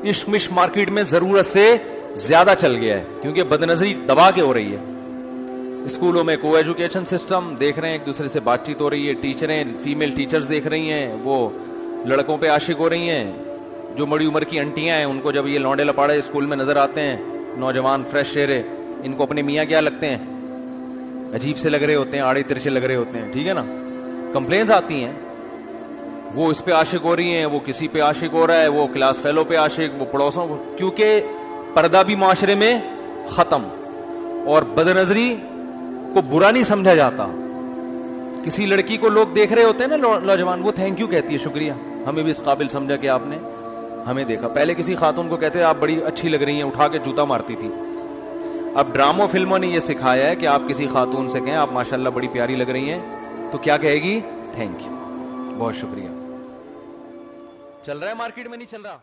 عشق مشق مارکیٹ میں ضرورت سے زیادہ چل گیا ہے, کیونکہ بدنظری دبا کے ہو رہی ہے. اسکولوں میں کو ایجوکیشن سسٹم دیکھ رہے ہیں, ایک دوسرے سے بات چیت ہو رہی ہے, ٹیچریں فیمیل ٹیچرز دیکھ رہی ہیں, وہ لڑکوں پہ عاشق ہو رہی ہیں. جو بڑی عمر کی انٹیاں ہیں ان کو جب یہ لونڈے لپاڑے اسکول میں نظر آتے ہیں, نوجوان فریش چہرے, ان کو اپنے میاں کیا لگتے ہیں, عجیب سے لگ رہے ہوتے ہیں, آڑے ترچے لگ رہے ہوتے ہیں, ٹھیک ہے نا. کمپلینس آتی ہیں, وہ اس پہ عاشق ہو رہی ہیں, وہ کسی پہ عاشق ہو رہا ہے, وہ کلاس فیلو پہ عاشق, وہ پڑوسوں کو, کیونکہ پردہ بھی معاشرے میں ختم, اور بدنظری کو برا نہیں سمجھا جاتا. کسی لڑکی کو لوگ دیکھ رہے ہوتے ہیں نا نوجوان, وہ تھینک یو کہتی ہے, شکریہ, ہمیں بھی اس قابل سمجھا کہ آپ نے ہمیں دیکھا. پہلے کسی خاتون کو کہتے ہیں آپ بڑی اچھی لگ رہی ہیں, اٹھا کے جوتا مارتی تھی. اب ڈراموں فلموں نے یہ سکھایا ہے کہ آپ کسی خاتون سے کہیں آپ ماشاءاللہ بڑی پیاری لگ رہی ہیں, تو کیا کہے گی, تھینک یو, بہت شکریہ. چل رہا ہے مارکیٹ میں, نہیں چل رہا؟